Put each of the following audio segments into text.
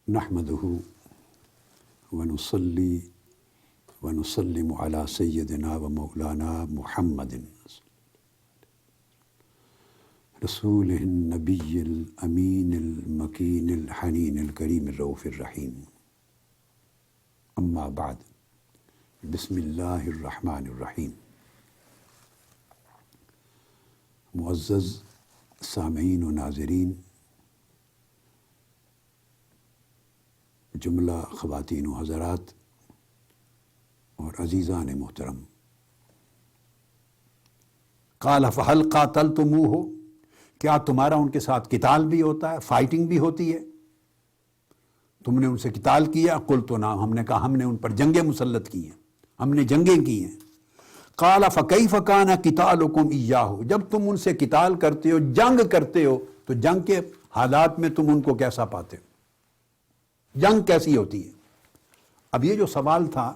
نحمده ونصلي ونسلم على سيدنا ومولانا محمد رسوله النبي الأمين المكين الحنين الكريم الرؤوف الرحيم. أما بعد، بسم الله الرحمن الرحيم. معزز سامعین و ناظرین، جملہ خواتین و حضرات اور عزیزان محترم، قال فہل قاتلتموہ، کیا تمہارا ان کے ساتھ قتال بھی ہوتا ہے، فائٹنگ بھی ہوتی ہے؟ تم نے ان سے قتال کیا؟ قلت نعم، ہم نے کہا ہم نے ان پر جنگیں مسلط کی ہیں، ہم نے جنگیں کی ہیں۔ قال فکیف کان قتالکم ایاہ، جب تم ان سے قتال کرتے ہو، جنگ کرتے ہو، تو جنگ کے حالات میں تم ان کو کیسا پاتے ہو؟ جنگ کیسی ہوتی ہے؟ اب یہ جو سوال تھا،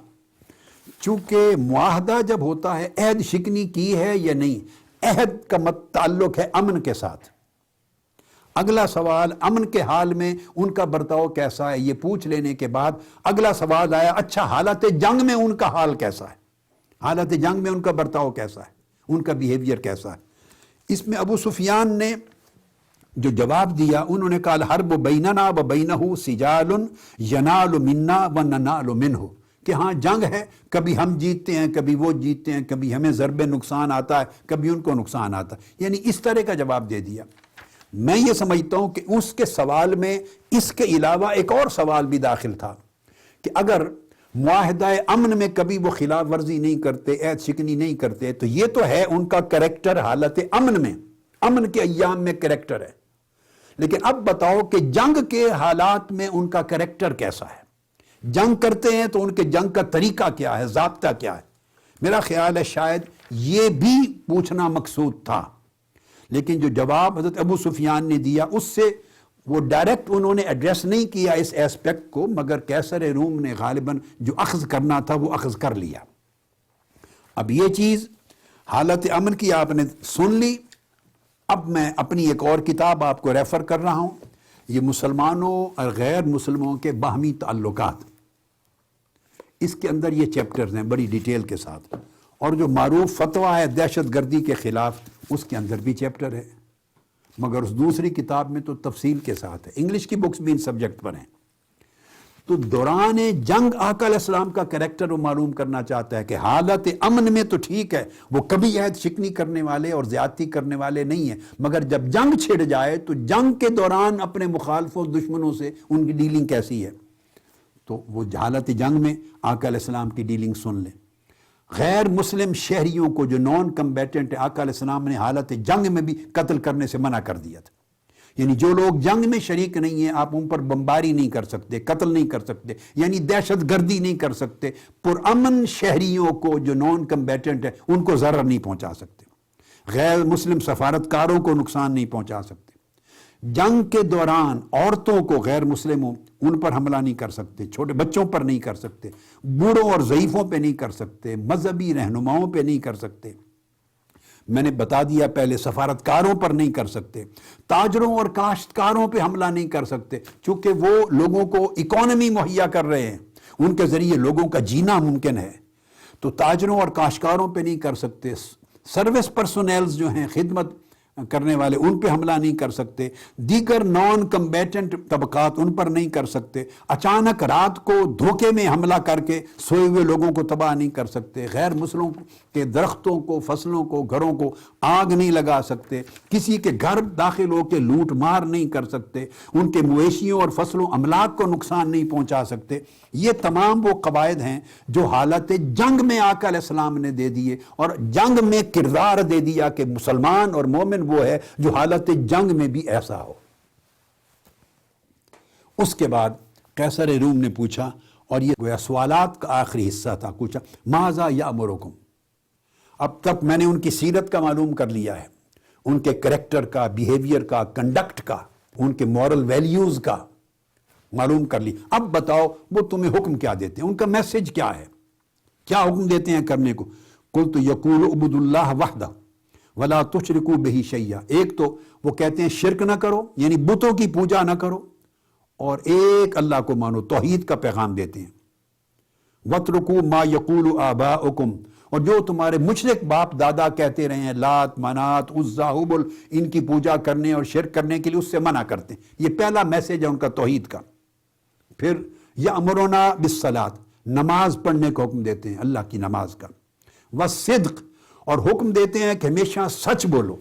چونکہ معاہدہ جب ہوتا ہے، عہد شکنی کی ہے یا نہیں، عہد کا تعلق ہے امن کے ساتھ۔ اگلا سوال امن کے حال میں ان کا برتاؤ کیسا ہے، یہ پوچھ لینے کے بعد اگلا سوال آیا، اچھا حالت جنگ میں ان کا حال کیسا ہے، حالت جنگ میں ان کا برتاؤ کیسا ہے، ان کا بیہیویئر کیسا ہے۔ اس میں ابو سفیان نے جو جواب دیا، انہوں نے کہا الحرب بیننا و بینہ سجال ینال منا و ننال منہ، کہ ہاں جنگ ہے، کبھی ہم جیتتے ہیں، کبھی وہ جیتتے ہیں، کبھی ہمیں ضرب نقصان آتا ہے، کبھی ان کو نقصان آتا ہے، یعنی اس طرح کا جواب دے دیا۔ میں یہ سمجھتا ہوں کہ اس کے سوال میں اس کے علاوہ ایک اور سوال بھی داخل تھا کہ اگر معاہدہ امن میں کبھی وہ خلاف ورزی نہیں کرتے، عہد شکنی نہیں کرتے، تو یہ تو ہے ان کا کریکٹر حالت امن میں، امن کے ایام میں کریکٹر ہے، لیکن اب بتاؤ کہ جنگ کے حالات میں ان کا کریکٹر کیسا ہے؟ جنگ کرتے ہیں تو ان کے جنگ کا طریقہ کیا ہے، ضابطہ کیا ہے؟ میرا خیال ہے شاید یہ بھی پوچھنا مقصود تھا، لیکن جو جواب حضرت ابو سفیان نے دیا اس سے وہ ڈائریکٹ انہوں نے ایڈریس نہیں کیا اس ایسپیکٹ کو، مگر کیسر روم نے غالباً جو اخذ کرنا تھا وہ اخذ کر لیا۔ اب یہ چیز حالت امن کی آپ نے سن لی۔ اب میں اپنی ایک اور کتاب آپ کو ریفر کر رہا ہوں، یہ مسلمانوں اور غیر مسلموں کے باہمی تعلقات، اس کے اندر یہ چیپٹرز ہیں بڑی ڈیٹیل کے ساتھ، اور جو معروف فتویٰ ہے دہشت گردی کے خلاف، اس کے اندر بھی چیپٹر ہے، مگر اس دوسری کتاب میں تو تفصیل کے ساتھ ہے۔ انگلش کی بکس بھی ان سبجیکٹ پر ہیں۔ تو دوران جنگ آقا علیہ السلام کا کریکٹر وہ معلوم کرنا چاہتا ہے کہ حالت امن میں تو ٹھیک ہے، وہ کبھی عہد شکنی کرنے والے اور زیادتی کرنے والے نہیں ہیں، مگر جب جنگ چھڑ جائے تو جنگ کے دوران اپنے مخالفوں دشمنوں سے ان کی ڈیلنگ کیسی ہے، تو وہ حالت جنگ میں آقا علیہ السلام کی ڈیلنگ سن لیں۔ غیر مسلم شہریوں کو جو نان کمبیٹنٹ ہے، آقا علیہ السلام نے حالت جنگ میں بھی قتل کرنے سے منع کر دیا تھا، یعنی جو لوگ جنگ میں شریک نہیں ہیں آپ ان پر بمباری نہیں کر سکتے، قتل نہیں کر سکتے، یعنی دہشت گردی نہیں کر سکتے، پرامن شہریوں کو جو نان کمبیٹنٹ ہے ان کو ضرر نہیں پہنچا سکتے، غیر مسلم سفارتکاروں کو نقصان نہیں پہنچا سکتے، جنگ کے دوران عورتوں کو غیر مسلموں ان پر حملہ نہیں کر سکتے، چھوٹے بچوں پر نہیں کر سکتے، بوڑھوں اور ضعیفوں پہ نہیں کر سکتے، مذہبی رہنماؤں پہ نہیں کر سکتے، میں نے بتا دیا پہلے سفارتکاروں پر نہیں کر سکتے، تاجروں اور کاشتکاروں پہ حملہ نہیں کر سکتے، چونکہ وہ لوگوں کو اکانومی مہیا کر رہے ہیں، ان کے ذریعے لوگوں کا جینا ممکن ہے، تو تاجروں اور کاشتکاروں پہ نہیں کر سکتے، سروس پرسونلز جو ہیں خدمت کرنے والے ان پہ حملہ نہیں کر سکتے، دیگر نان کمبیٹنٹ طبقات ان پر نہیں کر سکتے، اچانک رات کو دھوکے میں حملہ کر کے سوئے ہوئے لوگوں کو تباہ نہیں کر سکتے، غیر مسلموں کے درختوں کو، فصلوں کو، گھروں کو آگ نہیں لگا سکتے، کسی کے گھر داخل ہو کے لوٹ مار نہیں کر سکتے، ان کے مویشیوں اور فصلوں املاک کو نقصان نہیں پہنچا سکتے۔ یہ تمام وہ قواعد ہیں جو حالت جنگ میں آقا علیہ السلام نے دے دیے، اور جنگ میں کردار دے دیا کہ مسلمان اور مومن وہ ہے جو حالت جنگ میں بھی ایسا ہو۔ اس کے بعد قیصر روم نے پوچھا، اور یہ گویا سوالات کا آخری حصہ تھا، پوچھا ماذا یامرکم۔ اب تک میں نے ان کی سیرت کا معلوم کر لیا ہے، ان کے کریکٹر کا، بیہیویئر کا، کنڈکٹ کا، ان کے مورل ویلیوز کا معلوم کر لی۔ اب بتاؤ وہ تمہیں حکم کیا دیتے ہیں، ان کا میسج کیا ہے، کیا حکم دیتے ہیں کرنے کو؟ قلت یقول اعبدوا اللہ وحدہ ولا تشرکوا بہ شیئا۔ ایک تو وہ کہتے ہیں شرک نہ کرو، یعنی بتوں کی پوجا نہ کرو، اور ایک اللہ کو مانو، توحید کا پیغام دیتے ہیں۔ وَاتْرُكُوا مَا يَقُولُ آبَاؤُكُمْ، اور جو تمہارے مشرک باپ دادا کہتے رہے ہیں، لات، منات، عزا، حبل، ان کی پوجا کرنے اور شرک کرنے کے لیے اس سے منع کرتے ہیں۔ یہ پہلا میسج ہے ان کا توحید کا۔ پھر یأمرنا بالصلاۃ، نماز پڑھنے کا حکم دیتے ہیں، اللہ کی نماز کا۔ والصدق، اور حکم دیتے ہیں کہ ہمیشہ سچ بولو،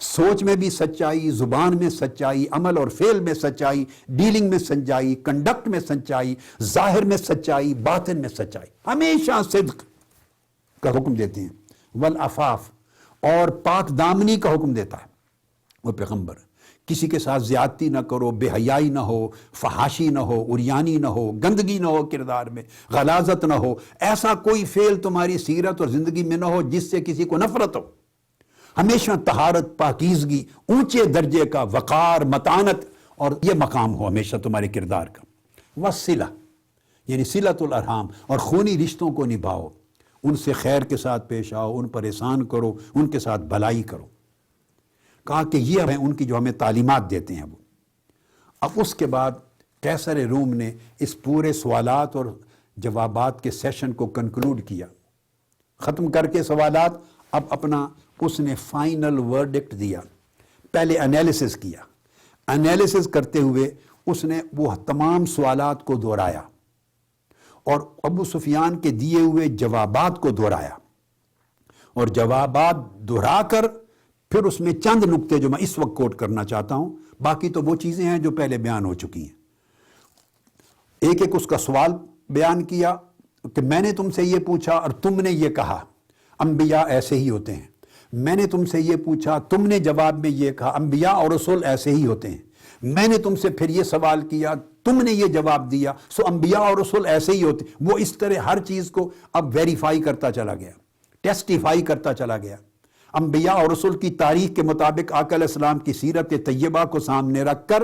سوچ میں بھی سچائی، زبان میں سچائی، عمل اور فعل میں سچائی، ڈیلنگ میں سچائی، کنڈکٹ میں سچائی، ظاہر میں سچائی، باطن میں سچائی، ہمیشہ صدق کا حکم دیتے ہیں۔ والعفاف، اور پاک دامنی کا حکم دیتا ہے وہ پیغمبر، کسی کے ساتھ زیادتی نہ کرو، بے حیائی نہ ہو، فحاشی نہ ہو، عریانی نہ ہو، گندگی نہ ہو کردار میں، غلاظت نہ ہو، ایسا کوئی فعل تمہاری سیرت اور زندگی میں نہ ہو جس سے کسی کو نفرت ہو۔ ہمیشہ طہارت، پاکیزگی، اونچے درجے کا وقار، متانت، اور یہ مقام ہو ہمیشہ تمہارے کردار کا۔ وصلہ، یعنی صلۃ الارحام، اور خونی رشتوں کو نبھاؤ، ان سے خیر کے ساتھ پیش آؤ، ان پر احسان کرو، ان کے ساتھ بھلائی کرو۔ کہا کہ یہ ہیں ان کی جو ہمیں تعلیمات دیتے ہیں وہ۔ اب اس کے بعد قیصر روم نے اس پورے سوالات اور جوابات کے سیشن کو کنکلوڈ کیا، ختم کر کے سوالات، اب اپنا اس نے فائنل ورڈکٹ دیا۔ پہلے انالیسس کیا، انالیسس کرتے ہوئے اس نے وہ تمام سوالات کو دہرایا اور ابو سفیان کے دیے ہوئے جوابات کو دہرایا، اور جوابات دہرا کر پھر اس میں چند نقطے جو میں اس وقت کوٹ کرنا چاہتا ہوں، باقی تو وہ چیزیں ہیں جو پہلے بیان ہو چکی ہیں۔ ایک ایک اس کا سوال بیان کیا کہ میں نے تم سے یہ پوچھا اور تم نے یہ کہا، انبیاء ایسے ہی ہوتے ہیں۔ میں نے تم سے یہ پوچھا، تم نے جواب میں یہ کہا، انبیاء اور رسول ایسے ہی ہوتے ہیں۔ میں نے تم سے پھر یہ سوال کیا، تم نے یہ جواب دیا، سو انبیاء اور رسول ایسے ہی ہوتے ہیں۔ وہ اس طرح ہر چیز کو اب ویریفائی کرتا چلا گیا، ٹیسٹیفائی کرتا چلا گیا۔ انبیاء اور رسول کی تاریخ کے مطابق آقا علیہ السلام کی سیرت طیبہ کو سامنے رکھ کر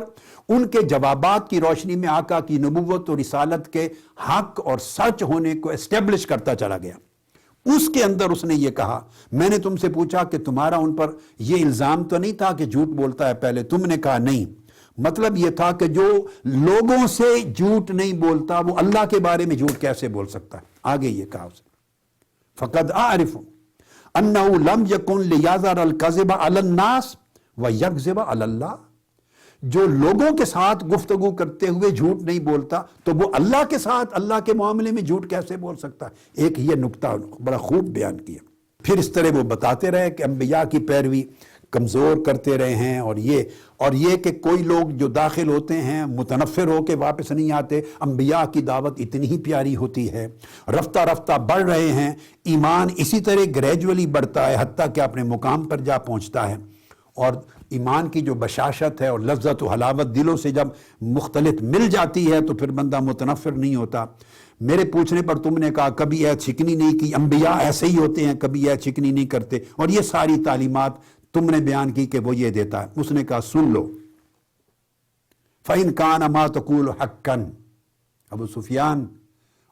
ان کے جوابات کی روشنی میں آقا کی نبوت اور رسالت کے حق اور سچ ہونے کو اسٹیبلش کرتا چلا گیا۔ اس کے اندر اس نے یہ کہا، میں نے تم سے پوچھا کہ تمہارا ان پر یہ الزام تو نہیں تھا کہ جھوٹ بولتا ہے پہلے؟ تم نے کہا نہیں، مطلب یہ تھا کہ جو لوگوں سے جھوٹ نہیں بولتا وہ اللہ کے بارے میں جھوٹ کیسے بول سکتا ہے؟ آگے یہ کہا اس نے، فقد اعرف انہ لم یکن لیظہر الکذب علی الناس ویکذب علی اللہ، جو لوگوں کے ساتھ گفتگو کرتے ہوئے جھوٹ نہیں بولتا تو وہ اللہ کے ساتھ، اللہ کے معاملے میں جھوٹ کیسے بول سکتا ہے؟ ایک یہ نقطہ بڑا خوب بیان کیا۔ پھر اس طرح وہ بتاتے رہے کہ انبیاء کی پیروی کمزور کرتے رہے ہیں، اور یہ کہ کوئی لوگ جو داخل ہوتے ہیں متنفر ہو کے واپس نہیں آتے، انبیاء کی دعوت اتنی ہی پیاری ہوتی ہے، رفتہ رفتہ بڑھ رہے ہیں، ایمان اسی طرح گریجولی بڑھتا ہے حتیٰ کہ اپنے مقام پر جا پہنچتا ہے، اور ایمان کی جو بشاشت ہے اور لذت و حلاوت دلوں سے جب مختلط مل جاتی ہے تو پھر بندہ متنفر نہیں ہوتا۔ میرے پوچھنے پر تم نے کہا کبھی عہد شکنی نہیں کی، انبیاء ایسے ہی ہوتے ہیں، کبھی عہد شکنی نہیں کرتے، اور یہ ساری تعلیمات تم نے بیان کی کہ وہ یہ دیتا ہے۔ اس نے کہا سن لو، فَإِنْ كَانَ مَا تَقُولُ حَقًّا، ابو سفیان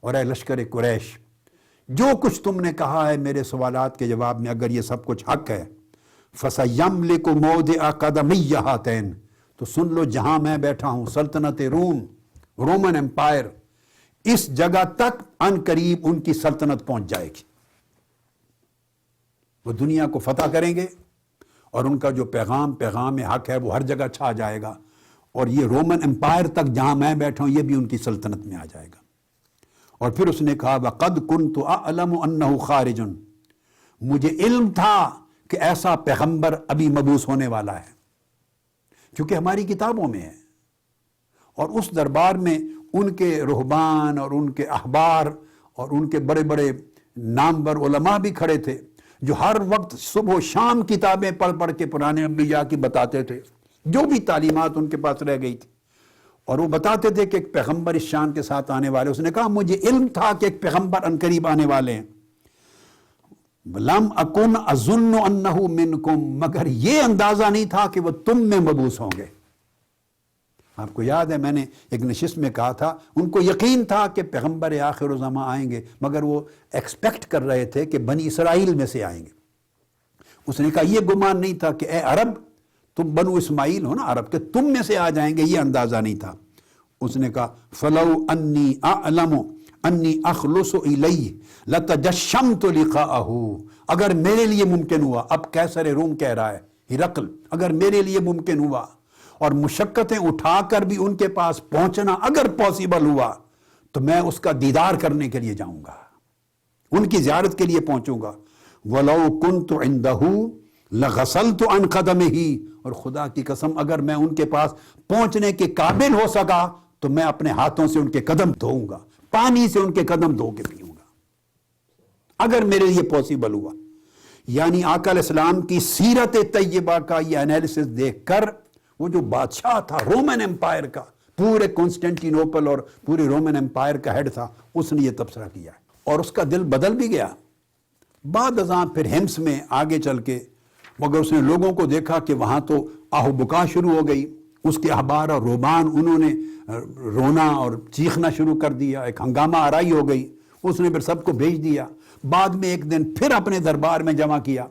اور اے لشکر قریش، جو کچھ تم نے کہا ہے میرے سوالات کے جواب میں اگر یہ سب کچھ حق ہے، فَسَيَمْلِكُ مَوْضِعَ قَدَمِيَّ هَاتَيْنِ، تو سن لو جہاں میں بیٹھا ہوں، سلطنت روم، رومن امپائر، اس جگہ تک ان قریب ان کی سلطنت پہنچ جائے گی، وہ دنیا کو فتح کریں گے اور ان کا جو پیغام حق ہے وہ ہر جگہ چھا جائے گا، اور یہ رومن امپائر تک جہاں میں بیٹھا ہوں یہ بھی ان کی سلطنت میں آ جائے گا۔ اور پھر اس نے کہا وَقَدْ كُنْتُ أَعْلَمُ أَنَّهُ خَارِجٌ، مجھے علم تھا کہ ایسا پیغمبر ابھی مبعوث ہونے والا ہے، کیونکہ ہماری کتابوں میں ہے، اور اس دربار میں ان کے رہبان اور ان کے احبار اور ان کے بڑے بڑے نامور علماء بھی کھڑے تھے جو ہر وقت صبح و شام کتابیں پڑھ پڑھ کے پرانے انبیاء کی بتاتے تھے، جو بھی تعلیمات ان کے پاس رہ گئی تھی، اور وہ بتاتے تھے کہ ایک پیغمبر اس شان کے ساتھ آنے والے۔ اس نے کہا مجھے علم تھا کہ ایک پیغمبر عنقریب آنے والے ہیں، لم اکن اظن انہ منکم، مگر یہ اندازہ نہیں تھا کہ وہ تم میں مبعوث ہوں گے۔ آپ کو یاد ہے میں نے ایک نشست میں کہا تھا ان کو یقین تھا کہ پیغمبر آخر الزماں آئیں گے، مگر وہ ایکسپیکٹ کر رہے تھے کہ بنی اسرائیل میں سے آئیں گے۔ اس نے کہا یہ گمان نہیں تھا کہ اے عرب، تم بنو اسماعیل ہو نا عرب، کہ تم میں سے آ جائیں گے، یہ اندازہ نہیں تھا۔ اس نے کہا فلو انی اعلم انی اخلص الیہ لتجشمت لقاءہ، اگر میرے لیے ممکن ہوا، اب کیسر روم کہہ رہا ہے ہرقل، اگر میرے لیے ممکن ہوا اور مشقتیں اٹھا کر بھی ان کے پاس پہنچنا اگر پاسبل ہوا تو میں اس کا دیدار کرنے کے لیے جاؤں گا، ان کی زیارت کے لیے پہنچوں گا۔ وَلَوْ كُنْتُ عِنْدَهُ لَغَسَلْتُ عَنْ قَدَمِهِ، اور خدا کی قسم اگر میں ان کے پاس پہنچنے کے قابل ہو سکا تو میں اپنے ہاتھوں سے ان کے قدم دھوؤں گا، پانی سے ان کے قدم دھو کے پیوں گا اگر میرے لیے پاسبل ہوا۔ یعنی آقا علیہ السلام کی سیرت طیبہ کا یہ انالیسس دیکھ کر وہ جو بادشاہ تھا رومن امپائر کا، پورے کانسٹینٹینوپل اور پورے رومن امپائر کا ہیڈ تھا، اس نے یہ تبصرہ کیا اور اس کا دل بدل بھی گیا۔ بعد ازاں پھر ہمس میں آگے چل کے مگر اس نے لوگوں کو دیکھا کہ وہاں تو آہ و بکا شروع ہو گئی، اس کے احبار اور رہبان انہوں نے رونا اور چیخنا شروع کر دیا، ایک ہنگامہ آرائی ہو گئی۔ اس نے پھر سب کو بھیج دیا، بعد میں ایک دن پھر اپنے دربار میں جمع کیا،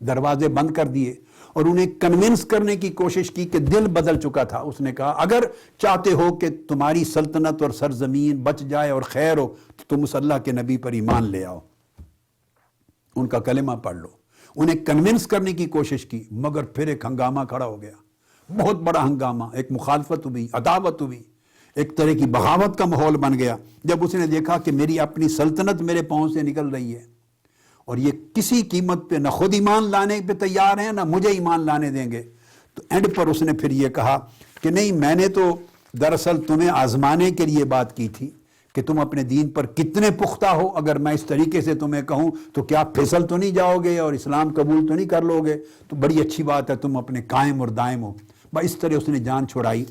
دروازے بند کر دیے اور انہیں کنونس کرنے کی کوشش کی کہ دل بدل چکا تھا۔ اس نے کہا اگر چاہتے ہو کہ تمہاری سلطنت اور سرزمین بچ جائے اور خیر ہو تو تم اس اللہ کے نبی پر ایمان لے آؤ، ان کا کلمہ پڑھ لو۔ انہیں کنونس کرنے کی کوشش کی مگر پھر ایک ہنگامہ کھڑا ہو گیا، بہت بڑا ہنگامہ، ایک مخالفت ہوئی، عداوت ہوئی، ایک طرح کی بغاوت کا ماحول بن گیا جب اس نے دیکھا کہ میری اپنی سلطنت میرے پاؤں سے نکل رہی ہے اور یہ کسی قیمت پہ نہ خود ایمان لانے پہ تیار ہیں نہ مجھے ایمان لانے دیں گے۔ تو اینڈ پر اس نے پھر یہ کہا کہ نہیں، میں نے تو دراصل تمہیں آزمانے کے لیے بات کی تھی کہ تم اپنے دین پر کتنے پختہ ہو، اگر میں اس طریقے سے تمہیں کہوں تو کیا پھسل تو نہیں جاؤ گے اور اسلام قبول تو نہیں کر لو گے؟ تو بڑی اچھی بات ہے، تم اپنے قائم اور دائم ہو۔ بس اس طرح اس نے جان چھوڑائی۔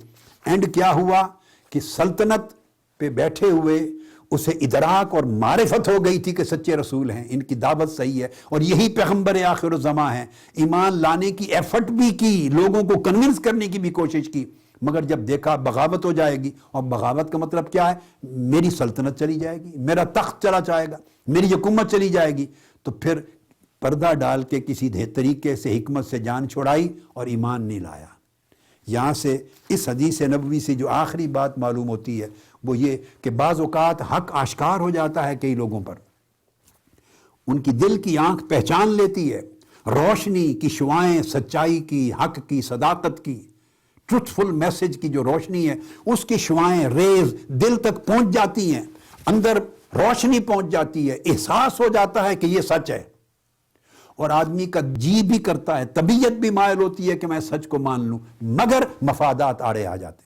اینڈ کیا ہوا کہ سلطنت پہ بیٹھے ہوئے اسے ادراک اور معرفت ہو گئی تھی کہ سچے رسول ہیں، ان کی دعوت صحیح ہے اور یہی پیغمبر آخر الزماں ہیں۔ ایمان لانے کی ایفرٹ بھی کی، لوگوں کو کنونس کرنے کی بھی کوشش کی، مگر جب دیکھا بغاوت ہو جائے گی، اور بغاوت کا مطلب کیا ہے؟ میری سلطنت چلی جائے گی، میرا تخت چلا جائے گا، میری حکومت چلی جائے گی، تو پھر پردہ ڈال کے کسی طریقے سے حکمت سے جان چھوڑائی اور ایمان نہیں لایا۔ یہاں سے اس حدیث نبوی سے جو آخری بات معلوم ہوتی ہے وہ یہ کہ بعض اوقات حق آشکار ہو جاتا ہے کئی لوگوں پر، ان کی دل کی آنکھ پہچان لیتی ہے، روشنی کی شعائیں، سچائی کی، حق کی، صداقت کی، ٹروتھفل میسج کی جو روشنی ہے اس کی شعائیں، ریز دل تک پہنچ جاتی ہیں، اندر روشنی پہنچ جاتی ہے، احساس ہو جاتا ہے کہ یہ سچ ہے، اور آدمی کا جی بھی کرتا ہے، طبیعت بھی مائل ہوتی ہے کہ میں سچ کو مان لوں، مگر مفادات آڑے آ جاتے ہیں۔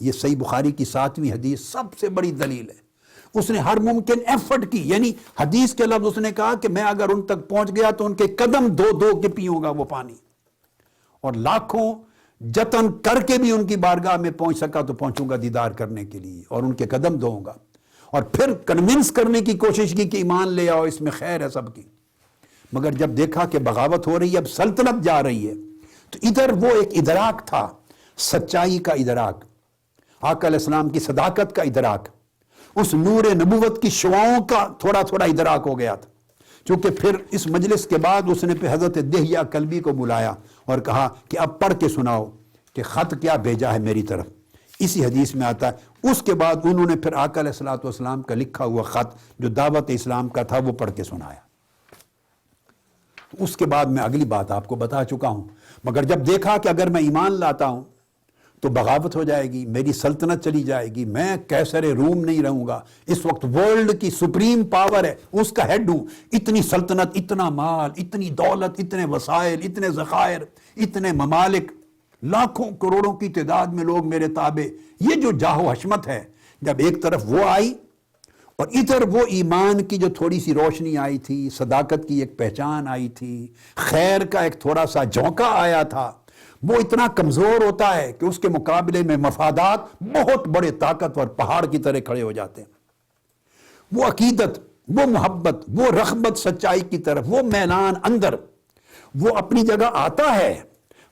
یہ صحیح بخاری کی 7ویں حدیث سب سے بڑی دلیل ہے۔ اس نے ہر ممکن ایفرٹ کی، یعنی حدیث کے لفظ اس نے کہا کہ میں اگر ان تک پہنچ گیا تو ان کے قدم دھو دھو کے پیوں گا وہ پانی، اور لاکھوں جتن کر کے بھی ان کی بارگاہ میں پہنچ سکا تو پہنچوں گا دیدار کرنے کے لیے اور ان کے قدم دھوؤں گا، اور پھر کنونس کرنے کی کوشش کی کہ ایمان لے آؤ، اس میں خیر ہے سب کی۔ مگر جب دیکھا کہ بغاوت ہو رہی ہے، اب سلطنت جا رہی ہے، تو ادھر وہ ایک ادراک تھا، سچائی کا ادراک، آقا علیہ السلام کی صداقت کا ادراک، اس نور نبوت کی شعاؤں کا تھوڑا تھوڑا ادراک ہو گیا تھا۔ چونکہ پھر اس مجلس کے بعد اس نے پہ حضرت دہیہ کلبی کو بلایا اور کہا کہ اب پڑھ کے سناؤ کہ خط کیا بھیجا ہے میری طرف۔ اسی حدیث میں آتا ہے اس کے بعد انہوں نے پھر آقا علیہ السلام کا لکھا ہوا خط جو دعوت اسلام کا تھا وہ پڑھ کے سنایا۔ اس کے بعد میں اگلی بات آپ کو بتا چکا ہوں، مگر جب دیکھا کہ اگر میں ایمان لاتا ہوں تو بغاوت ہو جائے گی، میری سلطنت چلی جائے گی، میں کیسر روم نہیں رہوں گا، اس وقت ورلڈ کی سپریم پاور ہے، اس کا ہیڈ ہوں، اتنی سلطنت، اتنا مال، اتنی دولت، اتنے وسائل، اتنے ذخائر، اتنے ممالک، لاکھوں کروڑوں کی تعداد میں لوگ میرے تابع، یہ جو جاہ و حشمت ہے، جب ایک طرف وہ آئی اور ادھر وہ ایمان کی جو تھوڑی سی روشنی آئی تھی، صداقت کی ایک پہچان آئی تھی، خیر کا ایک تھوڑا سا جھونکا آیا تھا، وہ اتنا کمزور ہوتا ہے کہ اس کے مقابلے میں مفادات بہت بڑے طاقتور پہاڑ کی طرح کھڑے ہو جاتے ہیں۔ وہ عقیدت، وہ محبت، وہ رغبت سچائی کی طرف، وہ میلان اندر، وہ اپنی جگہ آتا ہے،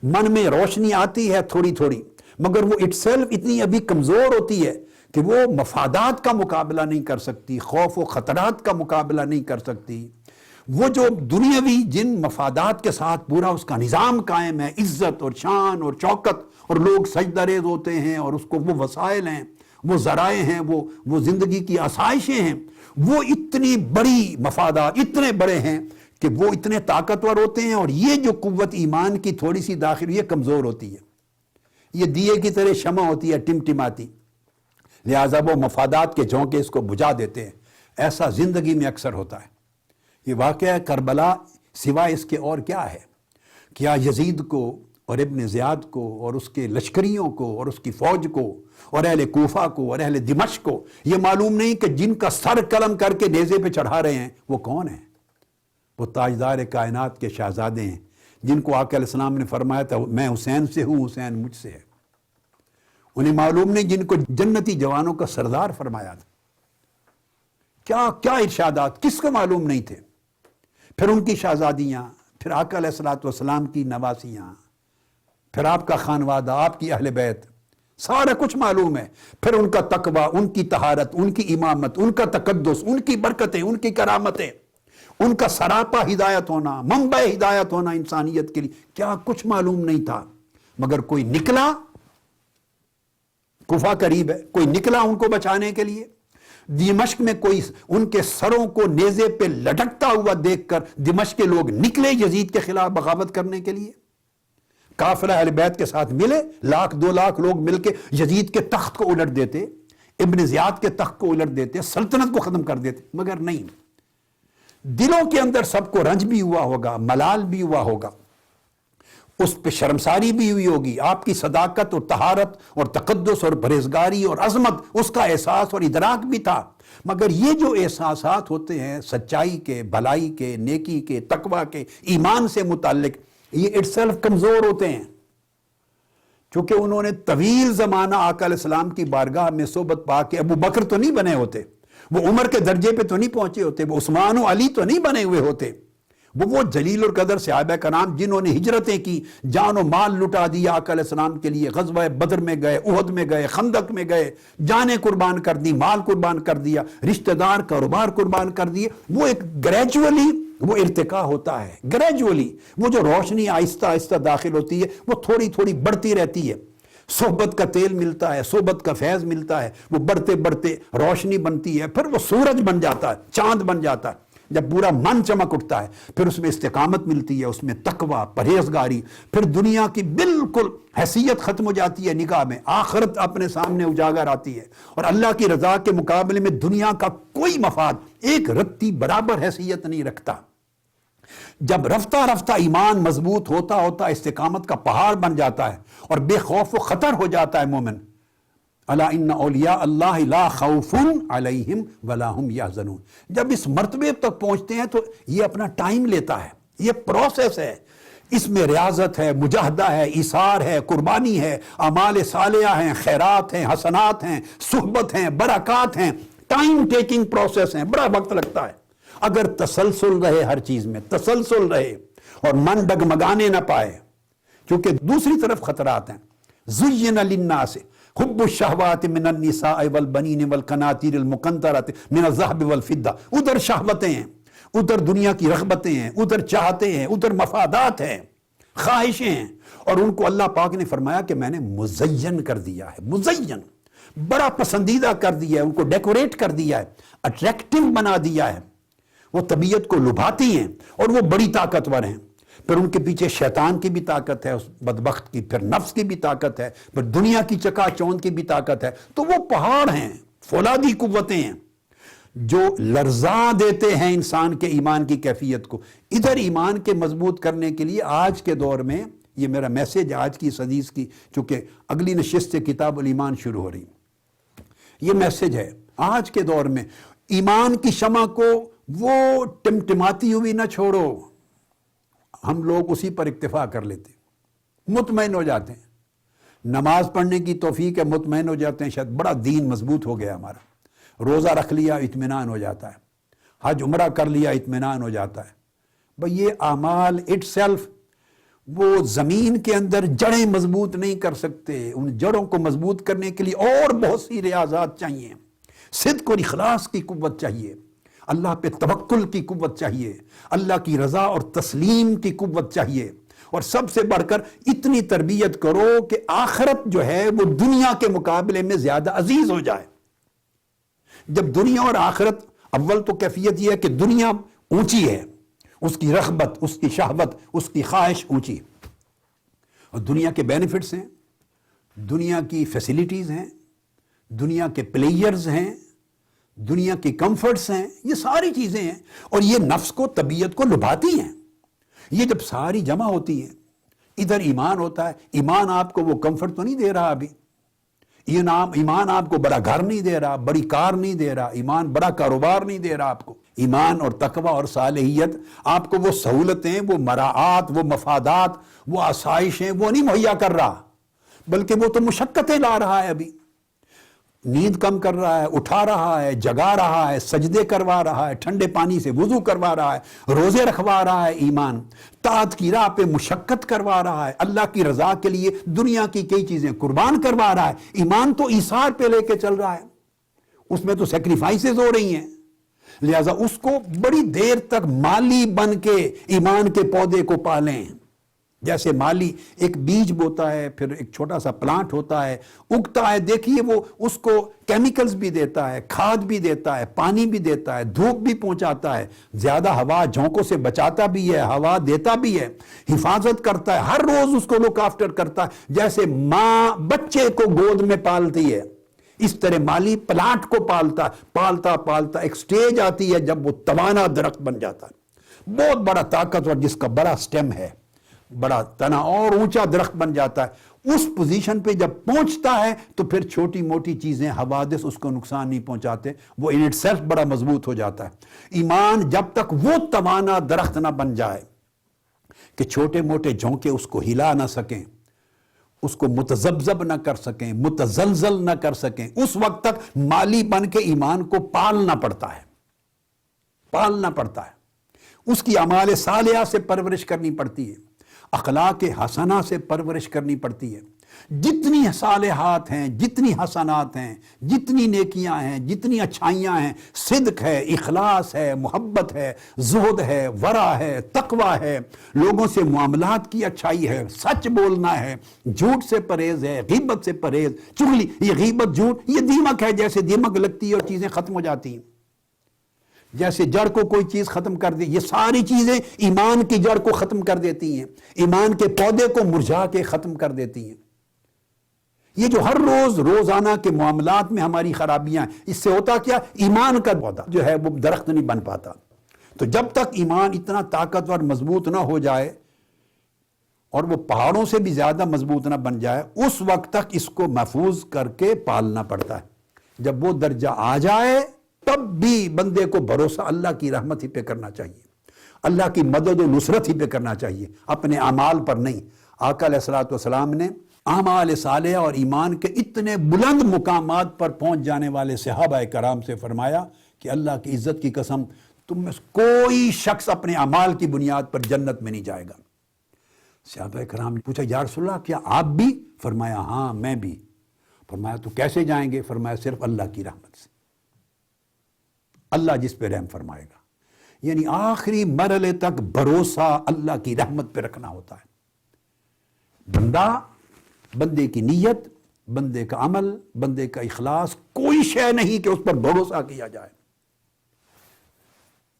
من میں روشنی آتی ہے تھوڑی تھوڑی، مگر وہ اٹ سیلف اتنی ابھی کمزور ہوتی ہے کہ وہ مفادات کا مقابلہ نہیں کر سکتی، خوف و خطرات کا مقابلہ نہیں کر سکتی۔ وہ جو دنیاوی جن مفادات کے ساتھ پورا اس کا نظام قائم ہے، عزت اور شان اور شوکت، اور لوگ سجدہ ریز ہوتے ہیں، اور اس کو وہ وسائل ہیں، وہ ذرائع ہیں، وہ زندگی کی آسائشیں ہیں، وہ اتنی بڑی مفادات اتنے بڑے ہیں کہ وہ اتنے طاقتور ہوتے ہیں، اور یہ جو قوت ایمان کی تھوڑی سی داخل یہ کمزور ہوتی ہے، یہ دیے کی طرح شمع ہوتی ہے ٹمٹماتی، لہٰذا وہ مفادات کے جھونکے اس کو بجھا دیتے ہیں۔ ایسا زندگی میں اکثر ہوتا ہے۔ یہ واقعہ کربلا سوائے اس کے اور کیا ہے؟ کیا یزید کو اور ابن زیاد کو اور اس کے لشکریوں کو اور اس کی فوج کو اور اہل کوفہ کو اور اہل دمشق کو یہ معلوم نہیں کہ جن کا سر قلم کر کے نیزے پہ چڑھا رہے ہیں وہ کون ہیں؟ وہ تاجدار کائنات کے شہزادے ہیں، جن کو آقا علیہ السلام نے فرمایا تھا میں حسین سے ہوں، حسین مجھ سے ہے۔ انہیں معلوم نہیں جن کو جنتی جوانوں کا سردار فرمایا تھا۔ کیا کیا ارشادات کس کو معلوم نہیں تھے؟ پھر ان کی شہزادیاں، پھر آقا علیہ السلام کی نواسیاں، پھر آپ کا خانوادہ، آپ کی اہل بیت، سارا کچھ معلوم ہے۔ پھر ان کا تقوی، ان کی طہارت، ان کی امامت، ان کا تقدس، ان کی برکتیں، ان کی کرامتیں، ان کا سراپا ہدایت ہونا، منبع ہدایت ہونا انسانیت کے لیے، کیا کچھ معلوم نہیں تھا؟ مگر کوئی نکلا، کوفہ قریب ہے، کوئی نکلا ان کو بچانے کے لیے۔ دمشق میں کوئی ان کے سروں کو نیزے پہ لٹکتا ہوا دیکھ کر دمشق کے لوگ نکلے یزید کے خلاف بغاوت کرنے کے لیے، قافلہ اہل بیت کے ساتھ ملے، 1,00,000-2,00,000 لوگ مل کے یزید کے تخت کو الٹ دیتے، ابن زیاد کے تخت کو الٹ دیتے، سلطنت کو ختم کر دیتے، مگر نہیں۔ دلوں کے اندر سب کو رنج بھی ہوا ہوگا، ملال بھی ہوا ہوگا، اس پہ شرمساری بھی ہوئی ہوگی، آپ کی صداقت اور طہارت اور تقدس اور پرہیزگاری اور عظمت اس کا احساس اور ادراک بھی تھا۔ مگر یہ جو احساسات ہوتے ہیں سچائی کے، بھلائی کے، نیکی کے، تقوی کے، ایمان سے متعلق، یہ اٹ سیلف کمزور ہوتے ہیں، چونکہ انہوں نے طویل زمانہ آقا علیہ السلام کی بارگاہ میں صحبت پا کے ابو بکر تو نہیں بنے ہوتے، وہ عمر کے درجے پہ تو نہیں پہنچے ہوتے، وہ عثمان و علی تو نہیں بنے ہوئے ہوتے، وہ جلیل القدر صحابہ کرام جنہوں نے ہجرتیں کی، جان و مال لٹا دیا آقا علیہ السلام کے لیے، غزوہ بدر میں گئے، احد میں گئے، خندق میں گئے، جانیں قربان کر دی، مال قربان کر دیا، رشتہ دار کاروبار قربان کر دیے۔ وہ ایک گریجولی وہ ارتقا ہوتا ہے، گریجولی وہ جو روشنی آہستہ آہستہ داخل ہوتی ہے وہ تھوڑی تھوڑی بڑھتی رہتی ہے، صحبت کا تیل ملتا ہے، صحبت کا فیض ملتا ہے، وہ بڑھتے بڑھتے روشنی بنتی ہے، پھر وہ سورج بن جاتا ہے، چاند بن جاتا ہے، جب پورا من چمک اٹھتا ہے، پھر اس میں استقامت ملتی ہے، اس میں تقوی، پرہیزگاری، پھر دنیا کی بالکل حیثیت ختم ہو جاتی ہے نگاہ میں، آخرت اپنے سامنے اجاگر آتی ہے، اور اللہ کی رضا کے مقابلے میں دنیا کا کوئی مفاد ایک رتی برابر حیثیت نہیں رکھتا۔ جب رفتہ رفتہ ایمان مضبوط ہوتا ہوتا استقامت کا پہاڑ بن جاتا ہے اور بے خوف و خطر ہو جاتا ہے مومن، الا ان اولیاء اللہ لا خوف علیہم ولا ہم یحزنون، جب اس مرتبے تک پہنچتے ہیں تو یہ اپنا ٹائم لیتا ہے، یہ پروسیس ہے، اس میں ریاضت ہے، مجاہدہ ہے، ایثار ہے، قربانی ہے، اعمال صالحہ ہیں، خیرات ہیں، حسنات ہیں، صحبت ہیں، برکات ہیں، ٹائم ٹیکنگ پروسیس ہیں، بڑا وقت لگتا ہے۔ اگر تسلسل رہے، ہر چیز میں تسلسل رہے اور من ڈگمگانے نہ پائے، کیونکہ دوسری طرف خطرات ہیں۔ زین للناس حب الشہوات من النساء والبنین والقناطیر المقنطرۃ من الذہب والفضہ، ادھر شہوتیں ہیں، ادھر دنیا کی رغبتیں ہیں، ادھر چاہتے ہیں، ادھر مفادات ہیں، خواہشیں ہیں، اور ان کو اللہ پاک نے فرمایا کہ میں نے مزین کر دیا ہے، مزین، بڑا پسندیدہ کر دیا ہے، ان کو ڈیکوریٹ کر دیا ہے، اٹریکٹیو بنا دیا ہے، وہ طبیعت کو لبھاتی ہیں اور وہ بڑی طاقتور ہیں۔ پھر ان کے پیچھے شیطان کی بھی طاقت ہے، اس بدبخت کی، پھر نفس کی بھی طاقت ہے، پھر دنیا کی چکا چوند کی بھی طاقت ہے، تو وہ پہاڑ ہیں، فولادی قوتیں ہیں جو لرزا دیتے ہیں انسان کے ایمان کی کیفیت کو۔ ادھر ایمان کے مضبوط کرنے کے لیے آج کے دور میں یہ میرا میسج آج کی اس حدیث کی، چونکہ اگلی نشست سے کتاب الایمان شروع ہو رہی، یہ میسج ہے آج کے دور میں، ایمان کی شمع کو وہ ٹمٹماتی ہوئی نہ چھوڑو۔ ہم لوگ اسی پر اکتفا کر لیتے، مطمئن ہو جاتے ہیں، نماز پڑھنے کی توفیق ہے، مطمئن ہو جاتے ہیں، شاید بڑا دین مضبوط ہو گیا ہمارا، روزہ رکھ لیا اطمینان ہو جاتا ہے، حج عمرہ کر لیا اطمینان ہو جاتا ہے۔ بھئی یہ اعمال اٹ سیلف وہ زمین کے اندر جڑیں مضبوط نہیں کر سکتے. ان جڑوں کو مضبوط کرنے کے لیے اور بہت سی ریاضات چاہیے. صدق اور اخلاص کی قوت چاہیے, اللہ پہ توکل کی قوت چاہیے, اللہ کی رضا اور تسلیم کی قوت چاہیے, اور سب سے بڑھ کر اتنی تربیت کرو کہ آخرت جو ہے وہ دنیا کے مقابلے میں زیادہ عزیز ہو جائے. جب دنیا اور آخرت, اول تو کیفیت یہ ہے کہ دنیا اونچی ہے, اس کی رغبت, اس کی شہوت, اس کی خواہش اونچی, اور دنیا کے بینیفٹس ہیں, دنیا کی فیسیلیٹیز ہیں, دنیا کے پلیئرز ہیں, دنیا کی کمفرٹس ہیں, یہ ساری چیزیں ہیں, اور یہ نفس کو, طبیعت کو لبھاتی ہیں. یہ جب ساری جمع ہوتی ہیں, ادھر ایمان ہوتا ہے. ایمان آپ کو وہ کمفرٹ تو نہیں دے رہا ابھی, ایمان آپ کو بڑا گھر نہیں دے رہا, بڑی کار نہیں دے رہا, ایمان بڑا کاروبار نہیں دے رہا آپ کو. ایمان اور تقوی اور صالحیت آپ کو وہ سہولتیں, وہ مراعات, وہ مفادات, وہ آسائشیں وہ نہیں مہیا کر رہا, بلکہ وہ تو مشقتیں لا رہا ہے. ابھی نیند کم کر رہا ہے, اٹھا رہا ہے, جگا رہا ہے, سجدے کروا رہا ہے, ٹھنڈے پانی سے وضو کروا رہا ہے, روزے رکھوا رہا ہے. ایمان طاعت کی راہ پہ مشقت کروا رہا ہے, اللہ کی رضا کے لیے دنیا کی کئی چیزیں قربان کروا رہا ہے. ایمان تو ایثار پہ لے کے چل رہا ہے, اس میں تو سیکریفائسز ہو رہی ہیں. لہذا اس کو بڑی دیر تک مالی بن کے ایمان کے پودے کو پالیں. جیسے مالی ایک بیج بوتا ہے, پھر ایک چھوٹا سا پلانٹ ہوتا ہے, اگتا ہے, دیکھیے وہ اس کو کیمیکلز بھی دیتا ہے, کھاد بھی دیتا ہے, پانی بھی دیتا ہے, دھوپ بھی پہنچاتا ہے, زیادہ ہوا جھونکوں سے بچاتا بھی ہے, ہوا دیتا بھی ہے, حفاظت کرتا ہے, ہر روز اس کو لک آفٹر کرتا ہے. جیسے ماں بچے کو گود میں پالتی ہے, اس طرح مالی پلانٹ کو پالتا پالتا ایک سٹیج آتی ہے جب وہ توانا درخت بن جاتا ہے, بہت بڑا طاقتور, جس کا بڑا سٹیم ہے, بڑا تنا اور اونچا درخت بن جاتا ہے. اس پوزیشن پہ جب پہنچتا ہے تو پھر چھوٹی موٹی چیزیں, حوادث اس کو نقصان نہیں پہنچاتے, وہ ان اٹ سیلف بڑا مضبوط ہو جاتا ہے. ایمان جب تک وہ توانا درخت نہ بن جائے کہ چھوٹے موٹے جھونکے اس کو ہلا نہ سکیں, اس کو متذبذب نہ کر سکیں, متزلزل نہ کر سکیں, اس وقت تک مالی بن کے ایمان کو پالنا پڑتا ہے. اس کی اعمال صالحہ سے پرورش کرنی پڑتی ہے, اخلاق حسنہ سے پرورش کرنی پڑتی ہے. جتنی صالحات ہیں, جتنی حسنات ہیں, جتنی نیکیاں ہیں, جتنی اچھائیاں ہیں, صدق ہے, اخلاص ہے, محبت ہے, زہد ہے, ورع ہے, تقوی ہے, لوگوں سے معاملات کی اچھائی ہے, سچ بولنا ہے, جھوٹ سے پرہیز ہے, غیبت سے پرہیز. چغلی, یہ غیبت, جھوٹ, یہ دیمک ہے, جیسے دیمک لگتی ہے اور چیزیں ختم ہو جاتی ہیں, جیسے جڑ کو کوئی چیز ختم کر دی. یہ ساری چیزیں ایمان کی جڑ کو ختم کر دیتی ہیں, ایمان کے پودے کو مرجھا کے ختم کر دیتی ہیں. یہ جو ہر روزانہ کے معاملات میں ہماری خرابیاں ہیں, اس سے ہوتا کیا, ایمان کا پودا جو ہے وہ درخت نہیں بن پاتا. تو جب تک ایمان اتنا طاقتور مضبوط نہ ہو جائے اور وہ پہاڑوں سے بھی زیادہ مضبوط نہ بن جائے, اس وقت تک اس کو محفوظ کر کے پالنا پڑتا ہے. جب وہ درجہ آ جائے تب بھی بندے کو بھروسہ اللہ کی رحمت ہی پہ کرنا چاہیے, اللہ کی مدد و نصرت ہی پہ کرنا چاہیے, اپنے اعمال پر نہیں. آقا علیہ الصلوۃ والسلام نے اعمال صالحہ اور ایمان کے اتنے بلند مقامات پر پہنچ جانے والے صحابہ کرام سے فرمایا کہ اللہ کی عزت کی قسم, تم میں کوئی شخص اپنے اعمال کی بنیاد پر جنت میں نہیں جائے گا. صحابہ کرام نے پوچھا, یا رسول اللہ کیا آپ بھی؟ فرمایا ہاں میں بھی. فرمایا تو کیسے جائیں گے؟ فرمایا صرف اللہ کی رحمت سے, اللہ جس پہ رحم فرمائے گا. یعنی آخری مرحلے تک بھروسہ اللہ کی رحمت پہ رکھنا ہوتا ہے. بندے کی نیت, بندے کا عمل, بندے کا اخلاص, کوئی شے نہیں کہ اس پر بھروسہ کیا جائے.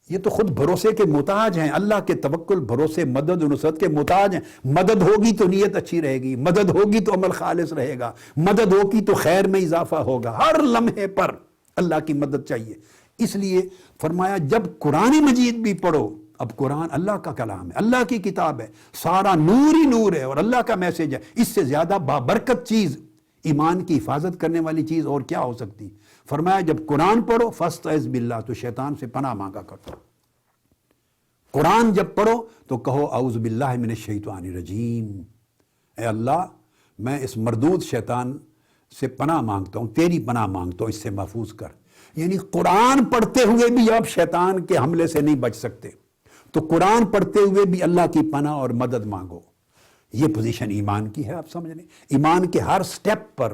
یہ تو خود بھروسے کے محتاج ہیں, اللہ کے توکل, بھروسے, مدد و نصرت کے محتاج ہیں. مدد ہوگی تو نیت اچھی رہے گی, مدد ہوگی تو عمل خالص رہے گا, مدد ہوگی تو خیر میں اضافہ ہوگا. ہر لمحے پر اللہ کی مدد چاہیے. اس لیے فرمایا جب قرآن مجید بھی پڑھو, اب قرآن اللہ کا کلام ہے, اللہ کی کتاب ہے, سارا نور ہی نور ہے اور اللہ کا میسج ہے. اس سے زیادہ بابرکت چیز, ایمان کی حفاظت کرنے والی چیز اور کیا ہو سکتی؟ فرمایا جب قرآن پڑھو فاستعذ باللہ, تو شیطان سے پناہ مانگا کرو. قرآن جب پڑھو تو کہو اعوذ باللہ من الشیطان الرجیم, اے اللہ میں اس مردود شیطان سے پناہ مانگتا ہوں, تیری پناہ مانگتا ہوں, اس سے محفوظ کر. یعنی قرآن پڑھتے ہوئے بھی آپ شیطان کے حملے سے نہیں بچ سکتے, تو قرآن پڑھتے ہوئے بھی اللہ کی پناہ اور مدد مانگو. یہ پوزیشن ایمان کی ہے، آپ سمجھ لیں۔ ایمان کے ہر سٹیپ پر،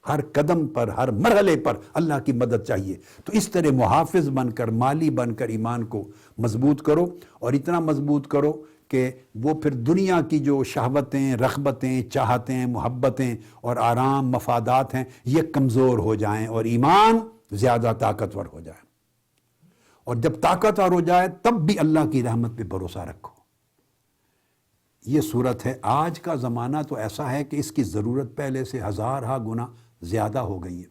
ہر قدم پر، ہر مرحلے پر اللہ کی مدد چاہیے۔ تو اس طرح محافظ بن کر، مالی بن کر ایمان کو مضبوط کرو، اور اتنا مضبوط کرو کہ وہ پھر دنیا کی جو شہوتیں، رغبتیں، چاہتیں، محبتیں اور آرام، مفادات ہیں، یہ کمزور ہو جائیں اور ایمان زیادہ طاقتور ہو جائے۔ اور جب طاقتور ہو جائے تب بھی اللہ کی رحمت پہ بھروسہ رکھو۔ یہ صورت ہے۔ آج کا زمانہ تو ایسا ہے کہ اس کی ضرورت پہلے سے ہزارہ گنا زیادہ ہو گئی ہے،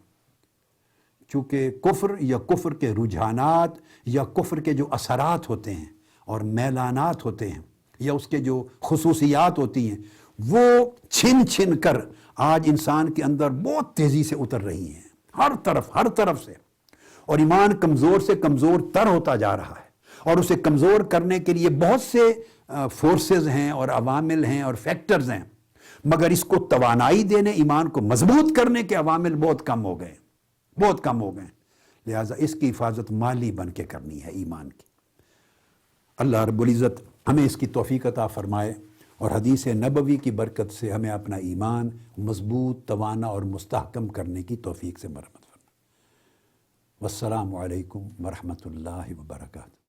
چونکہ کفر یا کفر کے رجحانات یا کفر کے جو اثرات ہوتے ہیں اور میلانات ہوتے ہیں یا اس کے جو خصوصیات ہوتی ہیں، وہ چھن چھن کر آج انسان کے اندر بہت تیزی سے اتر رہی ہیں، ہر طرف سے، اور ایمان کمزور سے کمزور تر ہوتا جا رہا ہے۔ اور اسے کمزور کرنے کے لیے بہت سے فورسز ہیں اور عوامل ہیں اور فیکٹرز ہیں، مگر اس کو توانائی دینے، ایمان کو مضبوط کرنے کے عوامل بہت کم ہو گئے، لہٰذا اس کی حفاظت مالی بن کے کرنی ہے ایمان کی۔ اللہ رب العزت ہمیں اس کی توفیق عطا فرمائے، اور حدیث نبوی کی برکت سے ہمیں اپنا ایمان مضبوط، توانا اور مستحکم کرنے کی توفیق سے مرحمت فرمائے۔ والسلام علیکم ورحمۃ اللہ وبرکاتہ۔